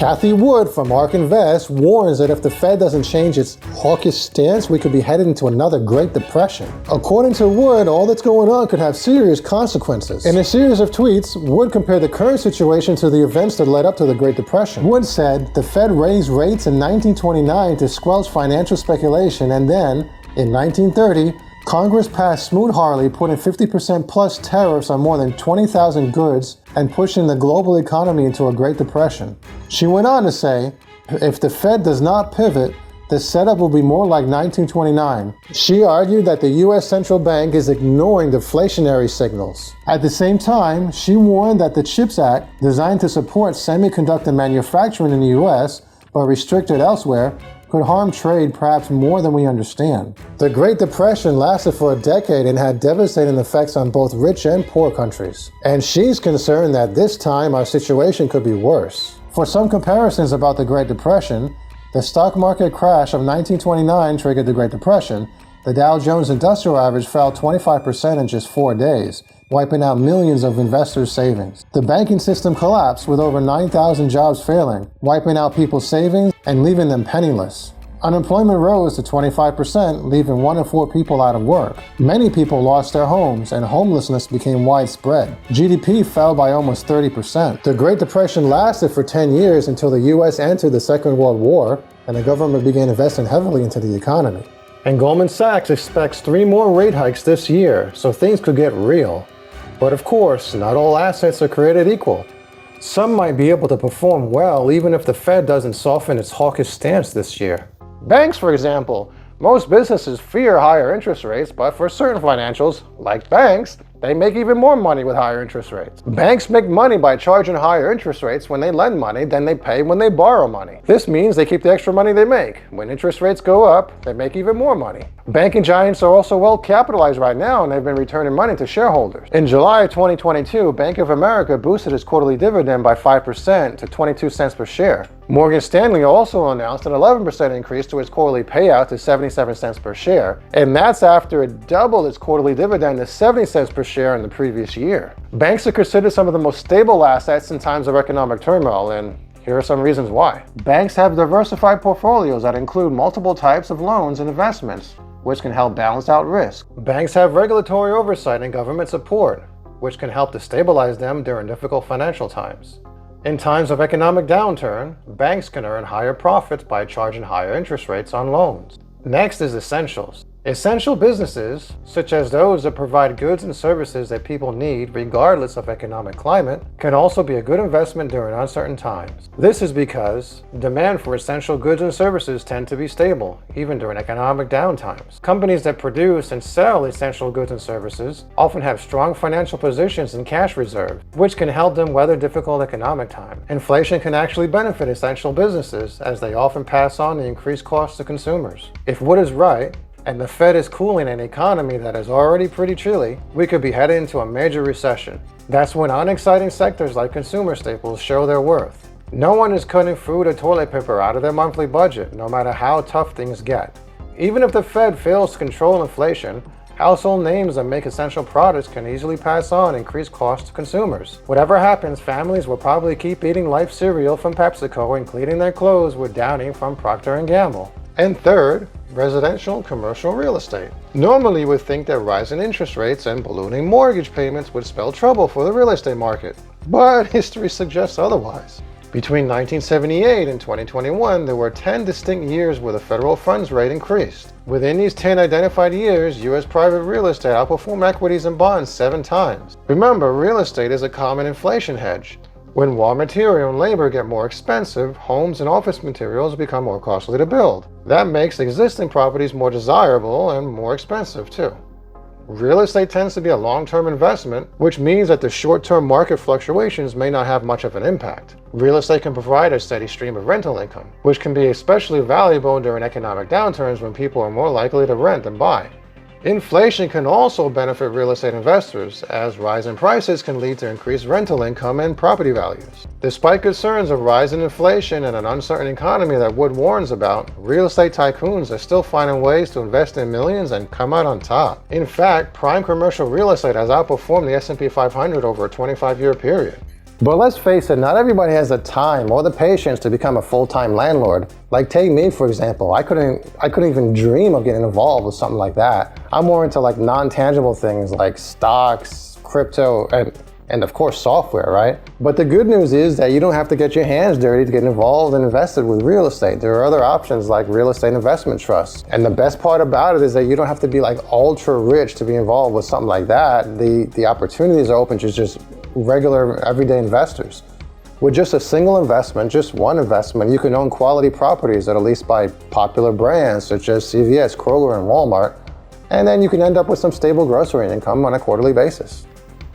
Cathie Wood from Ark Invest warns that if the Fed doesn't change its hawkish stance, we could be headed into another Great Depression. According to Wood, all that's going on could have serious consequences. In a series of tweets, Wood compared the current situation to the events that led up to the Great Depression. Wood said, "The Fed raised rates in 1929 to squelch financial speculation, and then, in 1930, Congress passed Smoot-Hawley, putting 50% plus tariffs on more than 20,000 goods and pushing the global economy into a Great Depression." She went on to say, if the Fed does not pivot, the setup will be more like 1929. She argued that the U.S. Central Bank is ignoring deflationary signals. At the same time, she warned that the CHIPS Act, designed to support semiconductor manufacturing in the U.S., but restricted elsewhere, could harm trade perhaps more than we understand. The Great Depression lasted for a decade and had devastating effects on both rich and poor countries. And she's concerned that this time our situation could be worse. For some comparisons about the Great Depression, the stock market crash of 1929 triggered the Great Depression. The Dow Jones Industrial Average fell 25% in just 4 days, wiping out millions of investors' savings. The banking system collapsed with over 9,000 jobs failing, wiping out people's savings and leaving them penniless. Unemployment rose to 25%, leaving 1 in 4 people out of work. Many people lost their homes, and homelessness became widespread. GDP fell by almost 30%. The Great Depression lasted for 10 years until the U.S. entered the Second World War, and the government began investing heavily into the economy. And Goldman Sachs expects 3 more rate hikes this year, so things could get real. But of course, not all assets are created equal. Some might be able to perform well even if the Fed doesn't soften its hawkish stance this year. Banks, for example. Most businesses fear higher interest rates, but for certain financials, like banks, they make even more money with higher interest rates. Banks make money by charging higher interest rates when they lend money than they pay when they borrow money. This means they keep the extra money they make. When interest rates go up, they make even more money. Banking giants are also well capitalized right now, and they've been returning money to shareholders. In July 2022, Bank of America boosted its quarterly dividend by 5% to 22 cents per share. Morgan Stanley also announced an 11% increase to its quarterly payout to 77 cents per share, and that's after it doubled its quarterly dividend to 70 cents per share in the previous year. Banks are considered some of the most stable assets in times of economic turmoil, and here are some reasons why. Banks have diversified portfolios that include multiple types of loans and investments, which can help balance out risk. Banks have regulatory oversight and government support, which can help to stabilize them during difficult financial times. In times of economic downturn, banks can earn higher profits by charging higher interest rates on loans. Next is essentials. Essential businesses, such as those that provide goods and services that people need regardless of economic climate, can also be a good investment during uncertain times. This is because demand for essential goods and services tend to be stable, even during economic downtimes. Companies that produce and sell essential goods and services often have strong financial positions and cash reserves, which can help them weather difficult economic times. Inflation can actually benefit essential businesses, as they often pass on the increased costs to consumers. If Wood is right, and the Fed is cooling an economy that is already pretty chilly, we could be headed into a major recession. That's when unexciting sectors like consumer staples show their worth. No one is cutting food or toilet paper out of their monthly budget, no matter how tough things get. Even if the Fed fails to control inflation, household names that make essential products can easily pass on increased costs to consumers. Whatever happens, families will probably keep eating Life cereal from PepsiCo and cleaning their clothes with Downy from Procter & Gamble. And third, residential commercial real estate. Normally, you would think that rising interest rates and ballooning mortgage payments would spell trouble for the real estate market, but history suggests otherwise. Between 1978 and 2021, there were 10 distinct years where the federal funds rate increased. Within these 10 identified years, U.S. private real estate outperformed equities and bonds 7 times. Remember, real estate is a common inflation hedge. When raw material and labor get more expensive, homes and office materials become more costly to build. That makes existing properties more desirable and more expensive too. Real estate tends to be a long-term investment, which means that the short-term market fluctuations may not have much of an impact. Real estate can provide a steady stream of rental income, which can be especially valuable during economic downturns when people are more likely to rent than buy. Inflation can also benefit real estate investors, as rising prices can lead to increased rental income and property values. Despite concerns of rising inflation and an uncertain economy that Wood warns about, real estate tycoons are still finding ways to invest in millions and come out on top. In fact, prime commercial real estate has outperformed the S&P 500 over a 25-year period. But let's face it, not everybody has the time or the patience to become a full-time landlord. Like take me, for example. I couldn't even dream of getting involved with something like that. I'm more into like non-tangible things like stocks, crypto, and of course software, right? But the good news is that you don't have to get your hands dirty to get involved and invested with real estate. There are other options like real estate investment trusts. And the best part about it is that you don't have to be like ultra rich to be involved with something like that. The opportunities are open to just regular everyday investors. With just a single investment, just one investment, you can own quality properties that are leased by popular brands such as CVS, Kroger, and Walmart. And then you can end up with some stable grocery income on a quarterly basis.